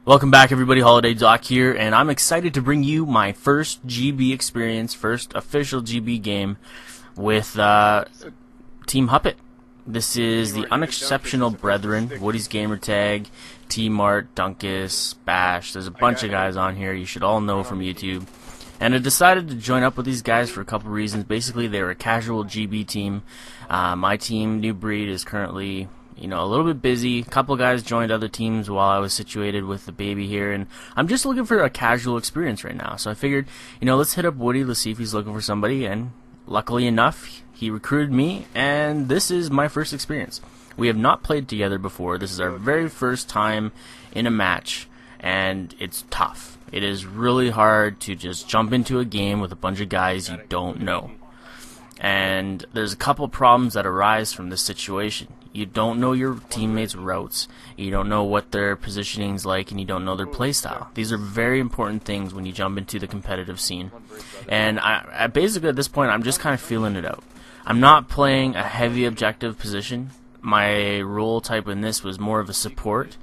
Welcome back, everybody. Holiday Doc here, and I'm excited to bring you my first GB experience, first official GB game with Team Huppet. This is the Unexceptional Brethren, Woody's Gamertag, T-Mart, Dunkus, Bash. There's a bunch of guys on here you should all know from YouTube. And I decided to join up with these guys for a couple reasons. Basically, they're a casual GB team. My team, New Breed, is currently a little bit busy. A couple guys joined other teams while I was situated with the baby here, and I'm just looking for a casual experience right now. So I figured, let's hit up Woody, let's see if he's looking for somebody, and luckily enough, he recruited me, and this is my first experience. We have not played together before. This is our very first time in a match, and it's tough. It is really hard to just jump into a game with a bunch of guys you don't know. And there's a couple problems that arise from this situation. You don't know your teammates' routes, you don't know what their positioning's like, and you don't know their playstyle. These are very important things when you jump into the competitive scene. And I basically at this point I'm just kind of feeling it out. I'm not playing a heavy objective position. My role type in this was more of a support,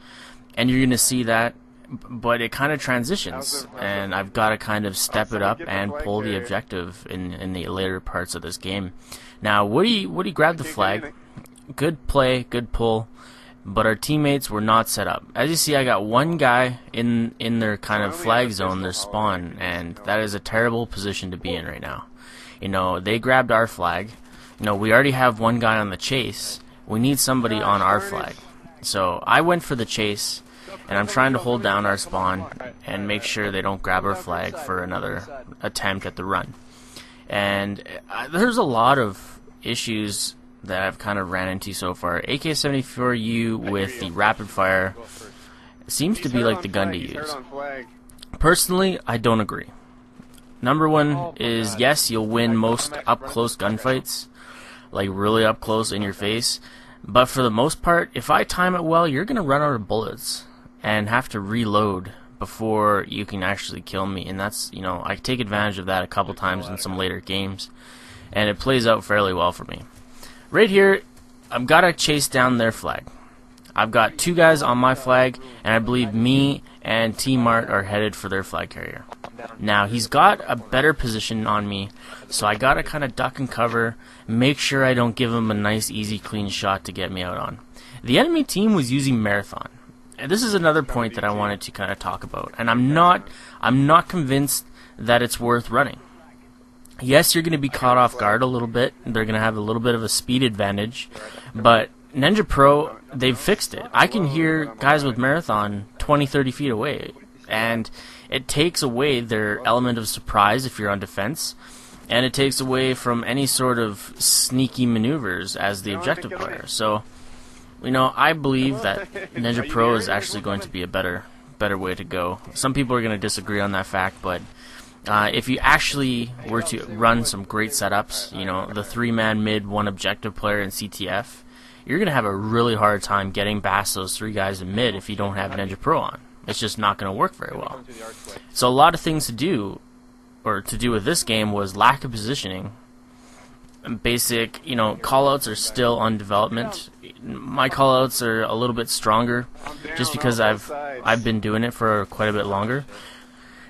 and you're going to see that, but it kind of transitions, and I've got to kind of step it up and pull the objective in the later parts of this game. Now, Woody grabbed the flag. Good play, good pull, but our teammates were not set up. As you see, I got one guy in their kind of flag zone, their spawn, and that is a terrible position to be in right now. They grabbed our flag. We already have one guy on the chase. We need somebody on our flag. So I went for the chase, and I'm trying to hold down our spawn and make sure they don't grab our flag for another attempt at the run. And there's a lot of issues that I've kind of ran into so far. AK-74U with the rapid fire seems to be like the gun to use. Personally, I don't agree. Number one is, yes, you'll win most up-close gunfights, like really up close in your face, but for the most part, if I time it well, you're going to run out of bullets and have to reload before you can actually kill me. And that's, I take advantage of that a couple times in some later games, and it plays out fairly well for me. Right here, I've got to chase down their flag. I've got two guys on my flag, and I believe me and T-Mart are headed for their flag carrier. Now, he's got a better position on me, so I got to kind of duck and cover, make sure I don't give him a nice, easy, clean shot to get me out on. The enemy team was using Marathon. And this is another point that I wanted to kind of talk about, and I'm not convinced that it's worth running. Yes, you're going to be caught off guard a little bit. They're going to have a little bit of a speed advantage. But Ninja Pro, they've fixed it. I can hear guys with Marathon 20, 30 feet away. And it takes away their element of surprise if you're on defense. And it takes away from any sort of sneaky maneuvers as the objective player. So, I believe that Ninja Pro is actually going to be a better way to go. Some people are going to disagree on that fact, but if you actually were to run some great setups, the 3-man mid, 1 objective player in CTF, you're going to have a really hard time getting past those 3 guys in mid if you don't have Ninja Pro on. It's just not going to work very well. So a lot of things to do with this game was lack of positioning. Basic, callouts are still on development. My callouts are a little bit stronger just because I've been doing it for quite a bit longer.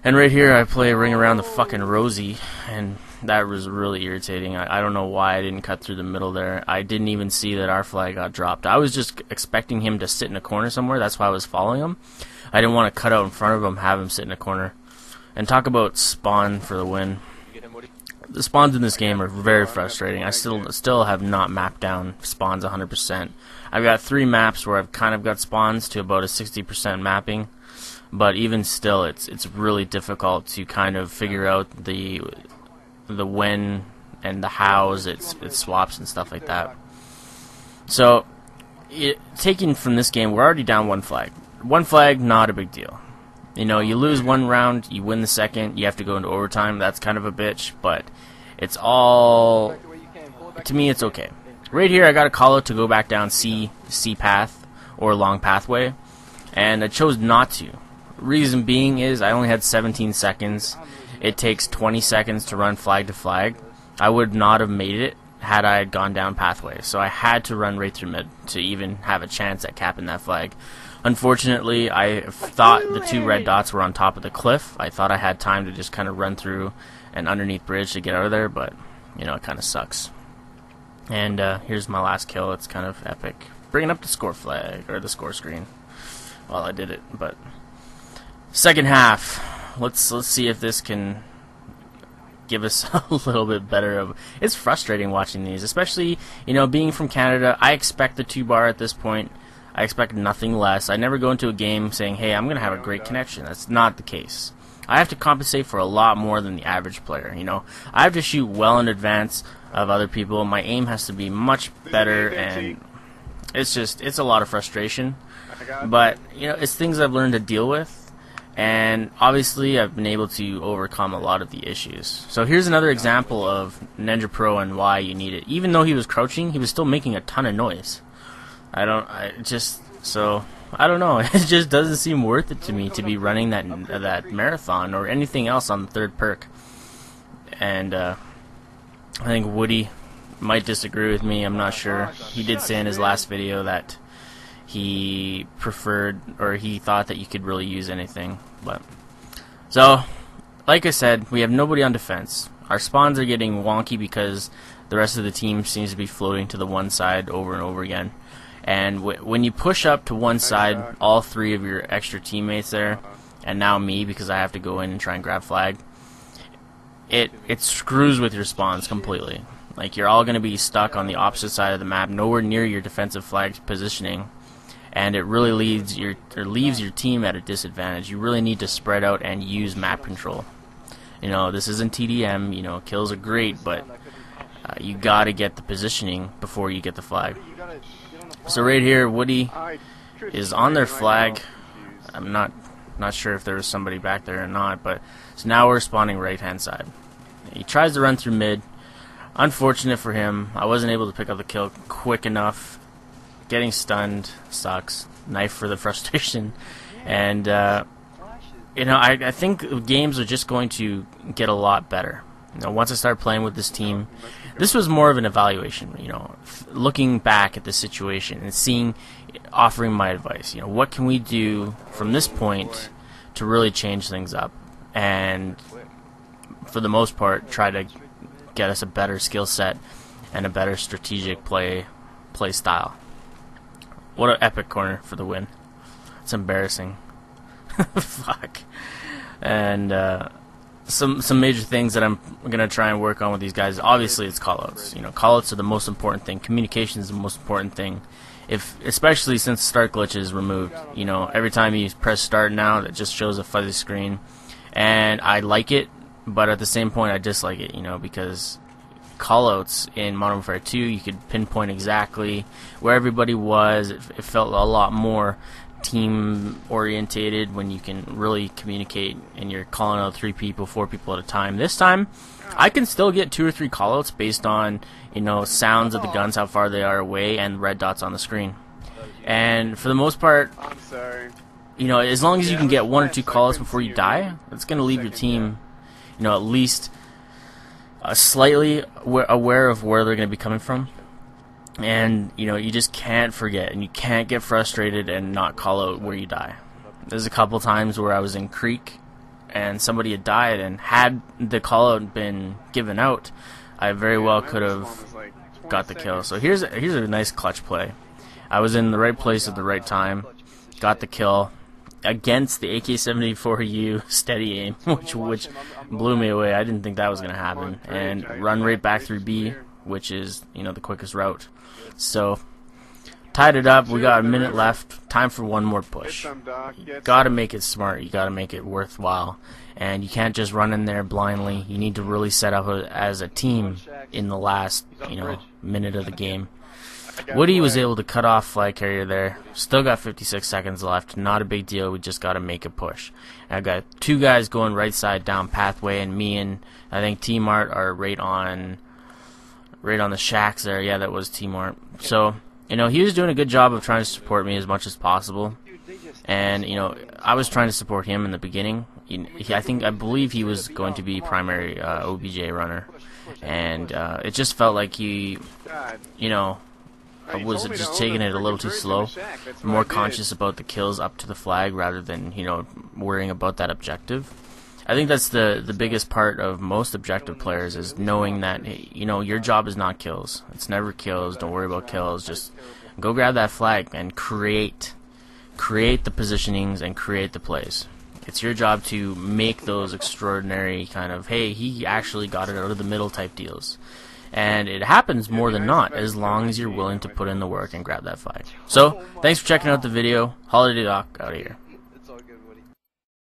And right here, I play Ring Around the fucking Rosie, and that was really irritating. I don't know why I didn't cut through the middle there. I didn't even see that our flag got dropped. I was just expecting him to sit in a corner somewhere. That's why I was following him. I didn't want to cut out in front of him, have him sit in a corner. And talk about spawn for the win. The spawns in this game are very frustrating. I still have not mapped down spawns 100%. I've got 3 maps where I've kind of got spawns to about a 60% mapping. But even still, it's really difficult to kind of figure out the when and the hows it swaps and stuff like that. So, taking from this game, we're already down 1 flag. 1 flag, not a big deal. You lose 1 round, you win the second, you have to go into overtime. That's kind of a bitch, but it's all, to me, it's okay. Right here, I got a call out to go back down C path or long pathway, and I chose not to. Reason being is I only had 17 seconds. It takes 20 seconds to run flag to flag. I would not have made it had I gone down pathway. So I had to run right through mid to even have a chance at capping that flag. Unfortunately, I thought the 2 red dots were on top of the cliff. I thought I had time to just kind of run through an underneath bridge to get out of there, but, you know, it kind of sucks. And here's my last kill. It's kind of epic. Bringing up the score flag, or the score screen, while I did it. But second half, let's see if this can give us a little bit better of. It's frustrating watching these, especially, you know, being from Canada. I expect the 2-bar at this point. I expect nothing less. I never go into a game saying, hey, I'm gonna have a great connection. That's not the case. I have to compensate for a lot more than the average player. You know, I have to shoot well in advance of other people. My aim has to be much better, and it's a lot of frustration. But, you know, it's things I've learned to deal with. And obviously, I've been able to overcome a lot of the issues. So here's another example of Ninja Pro and why you need it. Even though he was crouching, he was still making a ton of noise. I don't know. It just doesn't seem worth it to me to be running that marathon or anything else on the 3rd perk. And I think Woody might disagree with me. I'm not sure. He did say in his last video that he preferred, or he thought that you could really use anything. But so, like I said, we have nobody on defense. Our spawns are getting wonky because the rest of the team seems to be floating to the one side over and over again. And when you push up to one side, all 3 of your extra teammates there, and now me because I have to go in and try and grab flag, it screws with your spawns completely. Like, you're all going to be stuck on the opposite side of the map, nowhere near your defensive flag positioning. And it really leaves your team at a disadvantage. You really need to spread out and use map control. You know, this isn't TDM. You know, kills are great, but you got to get the positioning before you get the flag. So right here, Woody is on their flag. I'm not sure if there was somebody back there or not, but so now we're spawning right-hand side. He tries to run through mid. Unfortunate for him, I wasn't able to pick up the kill quick enough. Getting stunned sucks. Knife for the frustration. And, you know, I think games are just going to get a lot better. You know, once I started playing with this team, this was more of an evaluation, you know, looking back at the situation and offering my advice. You know, what can we do from this point to really change things up? And for the most part, try to get us a better skill set and a better strategic play style. What an epic corner for the win. It's embarrassing. Fuck. And some major things that I'm gonna try and work on with these guys. Obviously, it's callouts. You know, callouts are the most important thing. Communication is the most important thing. Especially since start glitch is removed. You know, every time you press start now, it just shows a fuzzy screen, and I like it, but at the same point, I dislike it. You know, because callouts in Modern Warfare 2, you could pinpoint exactly where everybody was. It felt a lot more team orientated when you can really communicate and you're calling out 3 people, 4 people at a time. This time I can still get 2 or 3 callouts based on, you know, sounds of the guns, how far they are away, and red dots on the screen. And for the most part, you know, as long as you can get 1 or 2 callouts before you die, it's going to leave your team, you know, at least slightly aware of where they're going to be coming from. And, you know, you just can't forget, and you can't get frustrated and not call out where you die. There's a couple times where I was in Creek, and somebody had died, and had the call out been given out, I very well could have got the kill. So here's a nice clutch play. I was in the right place at the right time, got the kill against the AK-74U steady aim, which blew me away. I didn't think that was going to happen. And run right back through B, which is, you know, the quickest route. So tied it up. We got a minute left. Time for one more push. You got to make it smart. You got to make it worthwhile. And you can't just run in there blindly. You need to really set up as a team in the last, you know, minute of the game. Woody was able to cut off flag carrier there. Still got 56 seconds left. Not a big deal. We just got to make a push. And I've got 2 guys going right side down pathway, and me and I think T-Mart are right on the shacks there. Yeah, that was T-Mart. So, you know, he was doing a good job of trying to support me as much as possible. And, you know, I was trying to support him in the beginning. I believe he was going to be primary OBJ runner. And it just felt like he, you know, was just taking it a little too slow, more conscious about the kills up to the flag rather than, you know, worrying about that objective. I think that's the biggest part of most objective players, is knowing that, hey, you know, your job is not kills. It's never kills. Don't worry about kills. Just go grab that flag and create the positionings and create the plays. It's your job to make those extraordinary kind of, hey, he actually got it out of the middle type deals. And it happens more than not, as long as you're willing to put in the work and grab that flag. So, thanks for checking out the video. Holiday Doc out of here.